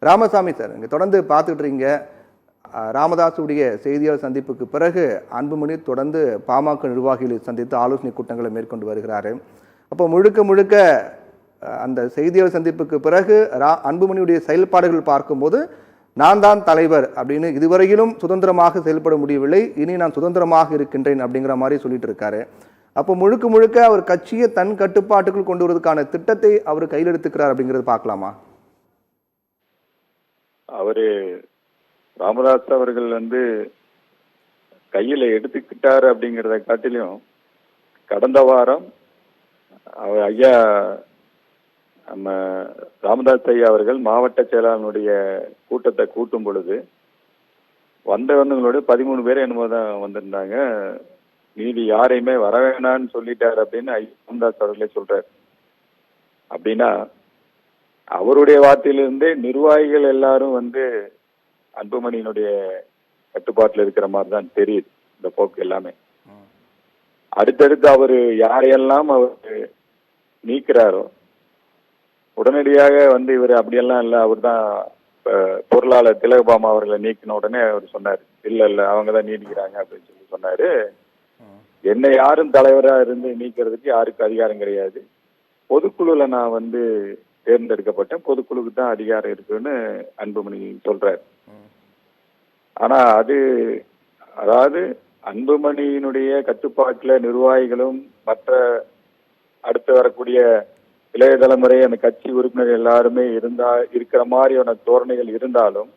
Ramasamy sir, இங்கே தொடர்ந்து பார்த்துட்டு இருக்கீங்க. ராமதாஸுடைய செய்தியாளர் சந்திப்புக்கு பிறகு அன்புமணி தொடர்ந்து பாமக நிர்வாகிகளை சந்தித்து ஆலோசனை கூட்டங்களை மேற்கொண்டு வருகிறாரு. அப்போ முழுக்க முழுக்க அந்த செய்தியாளர் சந்திப்புக்கு பிறகு அன்புமணியுடைய செயல்பாடுகள் பார்க்கும்போது நான் தான் தலைவர் அப்படின்னு இதுவரையிலும் சுதந்திரமாக செயல்பட முடியவில்லை, இனி நான் சுதந்திரமாக இருக்கின்றேன் அப்படிங்கிற மாதிரி சொல்லிட்டு இருக்காரு. அப்போ முழுக்க முழுக்க அவர் கட்சியை தன் கட்டுப்பாட்டுக்குள் கொண்டு வருவதற்கான திட்டத்தை அவர் கையில் எடுத்துக்கிறார் அப்படிங்கிறது பார்க்கலாமா? அவரு ராமதாஸ் அவர்கள் கையில எடுத்துக்கிட்டாரு அப்படிங்கிறத காட்டிலும் கடந்த வாரம் அவர் ஐயா நம்ம ராமதாஸ் ஐயா அவர்கள் மாவட்ட செயலாளருடைய கூட்டத்தை கூட்டும் பொழுது வந்தவங்களோட 13 பேர் என்னமோ தான் வந்திருந்தாங்க. மீதி யாரையுமே வர வேணான்னு சொல்லிட்டாரு அப்படின்னு ஐயா ராமதாஸ் அவர்களே சொல்றாரு. அப்படின்னா அவருடைய வார்த்தையிலிருந்தே நிர்வாகிகள் எல்லாரும் அன்புமணியினுடைய கட்டுப்பாட்டில் இருக்கிற மாதிரி தான் தெரியுது இந்த போக்கு எல்லாமே. அடுத்தடுத்து அவரு யாரையெல்லாம் அவர் நீக்கிறாரோ உடனடியாக இவர் அப்படியெல்லாம் இல்லை, அவர் தான் பொருளாளர் திலகபாமா அவர்களை நீக்கின உடனே அவர் சொன்னார், இல்ல அவங்கதான் நீடிக்கிறாங்க அப்படின்னு சொல்லி சொன்னாரு. என்னை யாரும் தலைவரா இருந்து நீக்கிறதுக்கு யாருக்கும் அதிகாரம் கிடையாது, பொதுக்குழுல நான் தேர்ந்தெடுக்கப்பட்டேன், பொதுக்குழுக்கு தான் அதிகாரம் இருக்குன்னு அன்புமணி சொல்றாரு. ஆனா அதாவது அன்புமணியினுடைய கட்டுப்பாட்டுல நிர்வாகிகளும் மற்ற அடுத்து வரக்கூடிய இளைய தலைமுறை அந்த கட்சி உறுப்பினர் எல்லாருமே இருக்கிற மாதிரியான தோரணைகள் இருந்தாலும்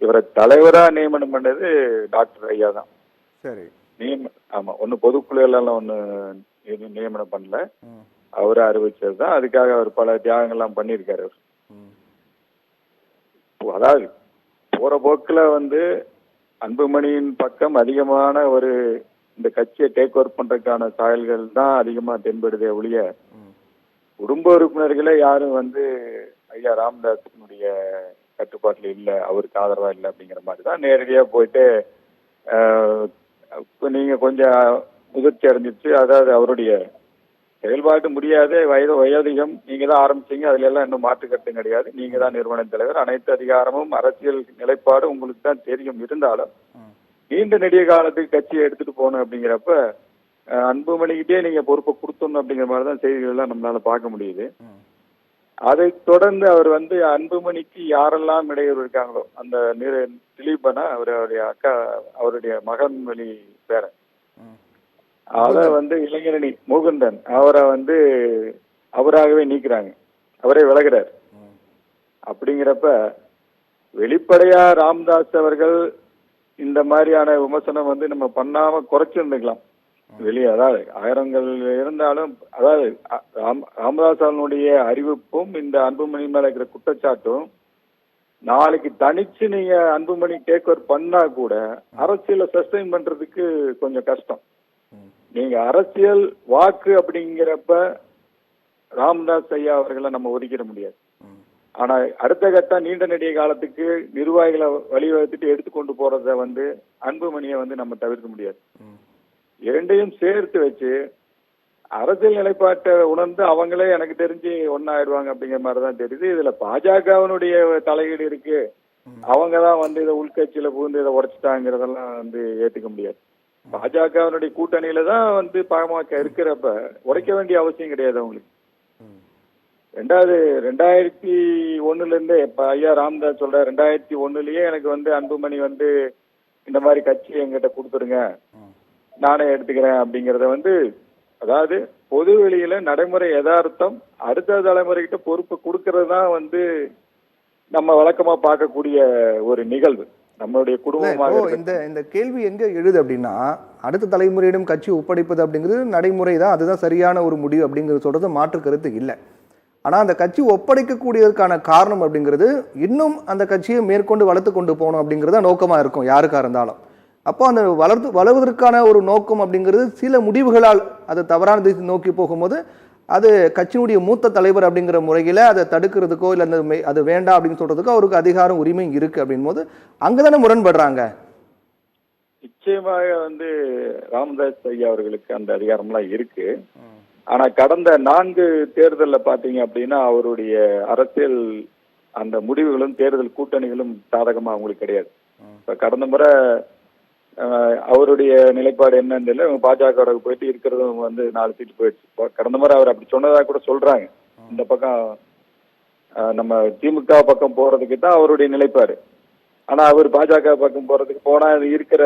இவரை தலைவரா நியமனம் பண்ணது டாக்டர் ஐயா தான். சரி, ஆமா, ஒண்ணு பொதுக்குழு எல்லாம் ஒண்ணு நியமனம் பண்ணல, அவரை அறிவிச்சது தான். அதுக்காக அவர் பல தியாகங்கள்லாம் பண்ணியிருக்காரு. அதாவது போற போக்குல அன்புமணியின் பக்கம் அதிகமான இந்த கட்சியை டேக் ஓவர் பண்றதுக்கான சாயல்கள் தான் அதிகமா தென்படுதே ஒழிய குடும்ப உறுப்பினர்களே யாரும் ஐயா ராமதாஸினுடைய கட்டுப்பாட்டுல இல்ல, அவருக்கு ஆதரவா இல்லை அப்படிங்கிற மாதிரி தான் நேரடியா போயிட்டு நீங்க கொஞ்சம் முதிர்ச்சி அடைஞ்சிச்சு, அதாவது அவருடைய செயல்பாட்டு முடியாது, வயோதிகம், நீங்க தான் ஆரம்பிச்சீங்க, அதுல எல்லாம் இன்னும் மாற்று கருத்து கிடையாது, நீங்க தான் நிறுவன தலைவர், அனைத்து அதிகாரமும் அரசியல் நிலைப்பாடு உங்களுக்கு தான் தெரியும், இருந்தாலும் நீண்ட நெடிய காலத்துக்கு கட்சியை எடுத்துட்டு போகணும் அப்படிங்கிறப்ப அன்புமணிக்கிட்டே நீங்க பொறுப்பை கொடுத்தோம் அப்படிங்கிற மாதிரிதான் செய்திகள் எல்லாம் நம்மளால பார்க்க முடியுது. அதை தொடர்ந்து அவர் அன்புமணிக்கு யாரெல்லாம் இடையூறு இருக்காங்களோ அந்த திலீபனா அவருடைய அக்கா, அவருடைய மகன் வழி பேரன், அத இளைஞரணி முகுந்தன் அவரை அவராகவே நீக்கிறாங்க, அவரே விலகிறார். அப்படிங்கிறப்ப வெளிப்படையா ராமதாஸ் அவர்கள் இந்த மாதிரியான விமர்சனம் நம்ம பண்ணாம குறைச்சிருந்துக்கலாம் வெளியே. அதாவது ஆயிரங்கள் இருந்தாலும், அதாவது ராமதாஸ் அவனுடைய அறிவிப்பும் இந்த அன்புமணி மேல இருக்கிற குற்றச்சாட்டும் நாளைக்கு தனிச்சு நீங்க அன்புமணி டேக் ஓவர் பண்ணா கூட அரசியல சஸ்டைன் பண்றதுக்கு கொஞ்சம் கஷ்டம். நீங்க அரசியல் வாக்கு அப்படிங்கிறப்ப ராமதாஸ் ஐயா அவர்களை நம்ம ஒதுக்கிட முடியாது. ஆனா அடுத்த கட்டம் நீண்ட நெடிய காலத்துக்கு நிர்வாகிகளை வழிவகுத்துட்டு எடுத்துக்கொண்டு போறத அன்புமணியை நம்ம தவிர்க்க முடியாது. இரண்டையும் சேர்த்து வச்சு அரசியல் நிலைப்பாட்டை உணர்ந்து அவங்களே எனக்கு தெரிஞ்சு ஒன்னாயிடுவாங்க அப்படிங்கிற மாதிரிதான் தெரியுது. இதுல பாஜகவினுடைய தலையீடு இருக்கு, அவங்கதான் இதை உள்கட்சியில புகுந்து இதை உடைச்சிட்டாங்கிறதெல்லாம் ஏத்துக்க முடியாது. பாஜகவினுடைய கூட்டணியில தான் பாமக இருக்கிறப்ப உடைக்க வேண்டிய அவசியம் கிடையாது அவங்களுக்கு. 2001 இருந்தே இப்ப ஐயா ராமதாஸ் சொல்ற 2001லயே எனக்கு அன்புமணி இந்த மாதிரி கட்சி என்கிட்ட கொடுத்துருங்க, நானே எடுத்துக்கிறேன் அப்படிங்கறத அதாவது பொது வெளியில நடைமுறை யதார்த்தம் அடுத்த தலைமுறைகிட்ட பொறுப்பு கொடுக்கறது தான் நம்ம வழக்கமா பார்க்கக்கூடிய ஒரு நிகழ்வு நம்மளுடைய குடும்பமாக. இந்த கேள்வி எங்க எழுது அப்படின்னா, அடுத்த தலைமுறையிடம் கட்சி ஒப்படைப்பது அப்படிங்கிறது நடைமுறை தான், அதுதான் சரியான ஒரு முடிவு அப்படிங்கிறது சொல்றது மாற்று கருத்து இல்லை. ஆனா அந்த கட்சி ஒப்படைக்கக்கூடியதற்கான காரணம் அப்படிங்கிறது இன்னும் அந்த கட்சியை மேற்கொண்டு வளர்த்து கொண்டு போகணும் அப்படிங்கிறத நோக்கமா இருக்கும் யாருக்கா இருந்தாலும். அப்போ அந்த வளர்வதற்கான ஒரு நோக்கம் அப்படிங்கிறது சில முடிவுகளால் அது தவறான திசை நோக்கி போகும்போது அது கட்சியினுடைய மூத்த தலைவர் அப்படிங்கிற முறையில அதை தடுக்கிறதுக்கோ இல்லை அது வேண்டாம் அப்படின்னு சொல்றதுக்கோ அவருக்கு அதிகாரம் உரிமை இருக்கு அப்படின் போது அங்கதானே முரண்படுறாங்க. நிச்சயமாக ராமதாஸ் ஐயா அவர்களுக்கு அந்த அதிகாரம்லாம் இருக்கு. ஆனா கடந்த 4 தேர்தலில் பாத்தீங்க அப்படின்னா அவருடைய அரசியல் அந்த முடிவுகளும் தேர்தல் கூட்டணிகளும் சாதகமா அவங்களுக்கு கிடையாது. இப்ப கடந்த முறை அவருடைய நிலைப்பாடு என்னன்னு தெரியல, இவங்க பாஜக போயிட்டு இருக்கிறதும் வந்து 4 சீட்டு போயிடுச்சு. கடந்த முறை அவர் அப்படி சொன்னதா கூட சொல்றாங்க. இந்த பக்கம் நம்ம திமுக பக்கம் போறதுக்கு தான் அவருடைய நிலைப்பாடு. ஆனா அவர் பாஜக பக்கம் போறதுக்கு போனா இருக்கிற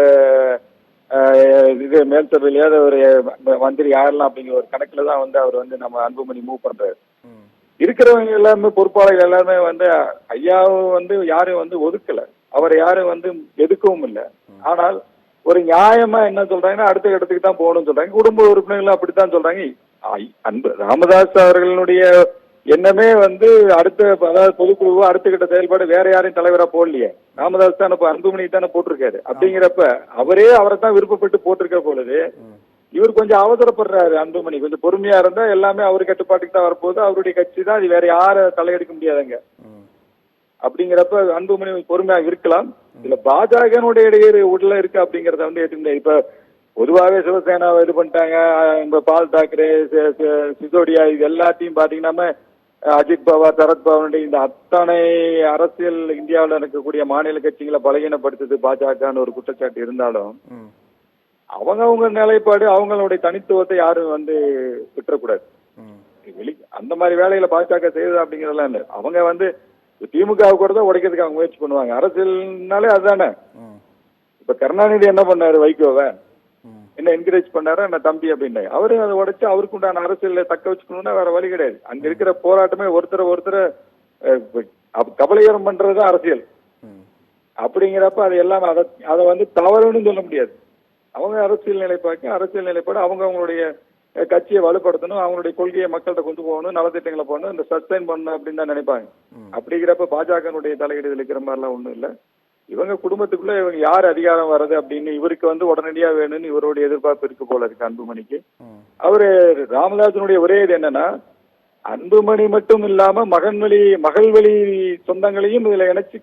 இது மேல் சபையிலேயாவது ஒரு மந்திரி யாரெல்லாம் அப்படிங்கிற ஒரு கணக்குல தான் வந்து அவர் வந்து நம்ம அன்புமணி மூவ் பண்றாரு. இருக்கிறவங்க எல்லாருமே பொறுப்பாளர்கள் எல்லாருமே வந்து ஐயாவும் வந்து யாரும் வந்து ஒதுக்கல, அவரை யாரும் வந்து எதுக்கவும் இல்லை. ஆனால் ஒரு நியாயமா என்ன சொல்றாங்கன்னா அடுத்த கட்டத்துக்கு தான் போகணும்னு சொல்றாங்க. குடும்ப உறுப்பினர்கள் அப்படித்தான் சொல்றாங்க. அன்பு ராமதாஸ் அவர்களுடைய எண்ணமே வந்து அடுத்த, அதாவது பொதுக்குழு அடுத்த கட்ட செயல்பாடு வேற யாரையும் தலைவரா போடலையே, ராமதாஸ் தான் இப்ப அன்புமணி தானே போட்டிருக்காரு. அப்படிங்கிறப்ப அவரை தான் விருப்பப்பட்டு போட்டிருக்க பொழுது இவர் கொஞ்சம் அவசரப்படுறாரு. அன்புமணி கொஞ்சம் பொறுமையா இருந்தா எல்லாமே அவரு கட்டுப்பாட்டுக்கு தான் வரப்போகுது, அவருடைய கட்சி தான், அது வேற யாரும் தலையெடுக்க முடியாதுங்க. அப்படிங்கிறப்ப அன்புமணி பொறுமையா இருக்கலாம். இதுல பாஜகனுடைய இடையே உள்ள இருக்கு அப்படிங்கறத வந்து ஏற்றுக்க. இப்ப பொதுவாகவே சிவசேனாவை இது பண்ணிட்டாங்க, பால் தாக்கரே, சிசோடியா, இது எல்லாத்தையும் பாத்தீங்கன்னா அஜித் பவார், சரத்பவாருடைய இந்த அத்தனை அரசியல் இந்தியாவில் இருக்கக்கூடிய மாநில கட்சிகளை பலகீனப்படுத்துது பாஜகன்னு ஒரு குற்றச்சாட்டு இருந்தாலும் அவங்க நிலைப்பாடு, அவங்களுடைய தனித்துவத்தை யாரும் வந்து விட்டுறக்கூடாது. அந்த மாதிரி வேலைகளை பாஜக செய்யுது அப்படிங்கறதெல்லாம் இல்லை. அவங்க வந்து திமுக கூட தான் உடைக்கிறதுக்கு அவங்க முயற்சி பண்ணுவாங்க. அரசியல்னாலே அதுதானே. இப்ப கருணாநிதி என்ன பண்ணாரு, வைகோவை என்ன என்கரேஜ் பண்ணாரு, என்ன தம்பி அப்படின்னு அவரு அதை உடைச்சு அவருக்கு உண்டான அரசியல தக்க வச்சுக்கணும்னா வேற வழி கிடையாது. அங்க இருக்கிற போராட்டமே ஒருத்தரை கபலீகரம் பண்றதுதான் அரசியல். அப்படிங்கிறப்ப அது எல்லாம் அதை வந்து தவறுன்னு சொல்ல முடியாது. அவங்க அரசியல் நிலைப்பாடு அவங்களுடைய கட்சியை வலுப்படுத்தணும், அவங்களுடைய கொள்கையை மக்கள்கிட்ட கொண்டு போகணும், நலத்திட்டங்களை போகணும், இந்த சஸ்டைன் பண்ணணும் அப்படின்னு தான் நினைப்பாங்க. அப்படிங்கிறப்ப பாஜகனுடைய தலையீடுகள் இருக்கிற மாதிரிலாம் ஒண்ணும் இல்லை. இவங்க குடும்பத்துக்குள்ள இவங்க யார் அதிகாரம் வர்றது அப்படின்னு இவருக்கு வந்து உடனடியா வேணும்னு இவருடைய எதிர்பார்ப்பு இருக்கு போல இருக்கு அன்புமணிக்கு. அவரு ராமதாசனுடைய ஒரே இது என்னன்னா, அன்புமணி மட்டும் இல்லாம மகள் வழி சொந்தங்களையும் இதுல இணைச்சு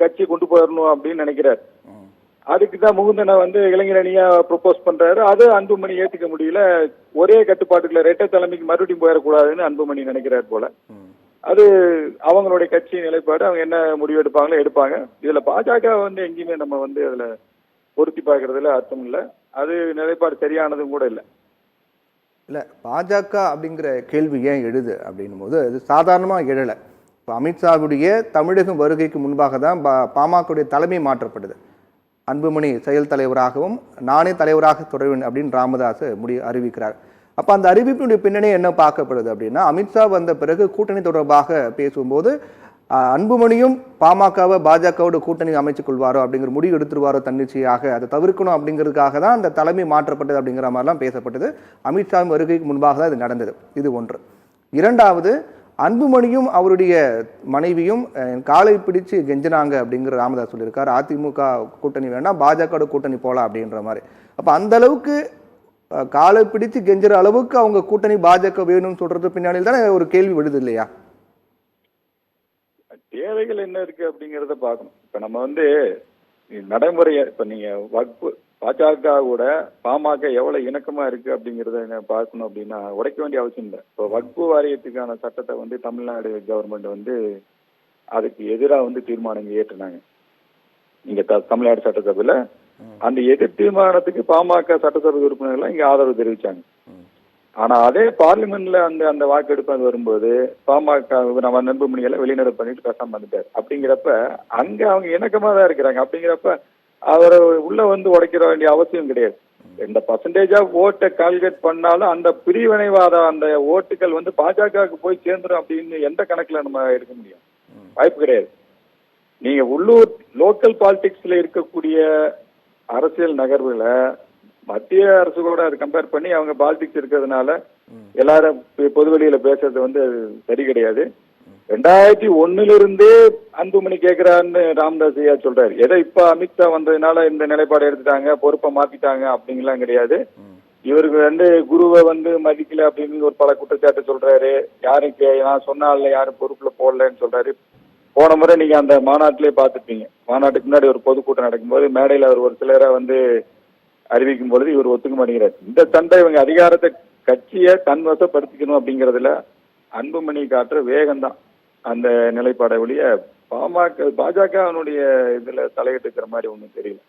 கட்சியை கொண்டு போயிடணும் அப்படின்னு நினைக்கிறார். அதுக்குதான் முகுந்தனை வந்து இளைஞர் அணியா ப்ரொபோஸ் பண்றாரு. அது அன்புமணி ஏத்துக்க முடியல. ஒரே கட்டுப்பாட்டுக்குள்ள ரெட்டை தலைமைக்கு மறுபடியும் போயிடக்கூடாதுன்னு அன்புமணி நினைக்கிறார் போல. அது அவங்களுடைய கட்சி நிலைப்பாடு. அவங்க என்ன முடிவு எடுப்பாங்களோ எடுப்பாங்க. இதுல பாஜக வந்து எங்கேயுமே நம்ம வந்து அதுல பொருத்தி பார்க்கறதுல அர்த்தம் இல்லை. அது நிலைப்பாடு சரியானதும் கூட இல்லை. இல்லை, பாஜக அப்படிங்கிற கேள்வி ஏன் எழுது அப்படின்னும் போது அது சாதாரணமாக எழலை. இப்போ அமித்ஷாவுடைய தமிழகம் வருகைக்கு முன்பாக தான் பாமகவுடைய தலைமை மாற்றப்படுது. அன்புமணி செயல் தலைவராகவும் நானே தலைவராக தொடர்வேன் அப்படின்னு ராமதாஸ் அறிவிக்கிறார். அப்போ அந்த அறிவிப்பினுடைய பின்னணி என்ன பார்க்கப்படுது அப்படின்னா, அமித்ஷா வந்த பிறகு கூட்டணி தொடர்பாக பேசும்போது அன்புமணியும் பாமகவை பாஜகவோட கூட்டணி அமைச்சுக் கொள்வாரோ அப்படிங்கிற முடிவு எடுத்துருவாரோ தன்னிச்சையாக, அதை தவிர்க்கணும் அப்படிங்கிறதுக்காக தான் அந்த தலைமை மாற்றப்பட்டது அப்படிங்கிற மாதிரிலாம் பேசப்பட்டது. அமித்ஷா வருகைக்கு முன்பாக தான் இது நடந்தது. இது ஒன்று. இரண்டாவது, அன்புமணியும் அவருடைய மனைவியும் காலை பிடிச்சு கெஞ்சினாங்க அப்படிங்கிற ராமதாஸ் சொல்லியிருக்காரு. அதிமுக கூட்டணி வேணாம், பாஜக கூட்டணி போகலாம் அப்படின்ற மாதிரி. அப்போ அந்த அளவுக்கு காலை பிடிச்சு கெஞ்சுற அளவுக்கு அவங்க கூட்டணி பாஜக வேணும்னு சொல்றது பின்னாடியில் தானே ஒரு கேள்வி விடுது இல்லையா? தேவைகள் என்ன இருக்கு அப்படிங்கறத பார்க்கணும். இப்ப நம்ம வந்து நடைமுறைய இப்ப நீங்க வகுப்பு பாஜக கூட பாமக எவ்வளவு இணக்கமா இருக்கு அப்படிங்கறத பார்க்கணும். அப்படின்னா உடைக்க வேண்டிய அவசியம் இல்லை. இப்போ வகுப்பு வாரியத்துக்கான சட்டத்தை வந்து தமிழ்நாடு கவர்மெண்ட் வந்து அதுக்கு எதிராக வந்து தீர்மானம் ஏற்றினாங்க. இங்க தமிழ்நாடு சட்டசபையில அந்த எதிர் தீர்மானத்துக்கு பாமக சட்டசபை உறுப்பினர்கள் இங்க ஆதரவு தெரிவிச்சாங்க. ஆனா அதே பார்லிமெண்ட்ல அந்த வாக்கெடுப்பு அது வரும்போது பாமக நம்ம அன்புமணிகளை வெளிநடப்பு பண்ணிட்டு பேசாம வந்துட்டாரு. அப்படிங்கிறப்ப அங்க அவங்க இணக்கமா தான் இருக்கிறாங்க. அப்படிங்கிறப்ப அவரை உள்ள வந்து உடைக்கிற வேண்டிய அவசியம் கிடையாது. இந்த பர்சன்டேஜா ஓட்டை கால்குலேட் பண்ணாலும் அந்த பிரிவினைவாத அந்த ஓட்டுகள் வந்து பாஜகவுக்கு போய் சேர்ந்துடும் அப்படின்னு எந்த கணக்குல நம்ம எடுக்க முடியும்? வாய்ப்பு கிடையாது. நீங்க உள்ளூர் லோக்கல் பாலிடிக்ஸ்ல இருக்கக்கூடிய அரசியல் நகர்வுகளை மத்திய அரசு கூட அதை கம்பேர் பண்ணி அவங்க பாலிடிக்ஸ் இருக்கிறதுனால எல்லாரும் பொதுவெளியில பேசுறது வந்து சரி கிடையாது. 2001 அன்புமணி கேட்கிறாருன்னு ராமதாஸ் ஐயா சொல்றாரு. எதை இப்ப அமித்ஷா வந்ததுனால இந்த நிலைப்பாடு எடுத்துட்டாங்க, பொறுப்பை மாத்திட்டாங்க அப்படிங்கலாம் கிடையாது. இவருக்கு வந்து குருவை வந்து மதிக்கல அப்படின்னு ஒரு பல குற்றச்சாட்டு சொல்றாரு. யாருக்கு நான் சொன்னால யாரும் பொறுப்புல போடலன்னு சொல்றாரு. போன முறை நீங்க அந்த மாநாட்டிலே பார்த்துப்பீங்க. மாநாட்டுக்கு முன்னாடி ஒரு பொதுக்கூட்டம் நடக்கும்போது மேடையில அவர் ஒரு சிலரை வந்து அறிவிக்கும் பொழுது இவர் ஒத்துக்க மாட்டேங்கிறார். இந்த சண்டை இவங்க அதிகாரத்தை கட்சியை தன்வசப்படுத்திக்கணும் அப்படிங்கறதுல அன்புமணி காட்டுற வேகம் தான். அந்த நிலைப்பாடை ஒழிய பாஜக அவனுடைய இதுல தலையிட்டு இருக்கிற மாதிரி ஒன்றும் தெரியல.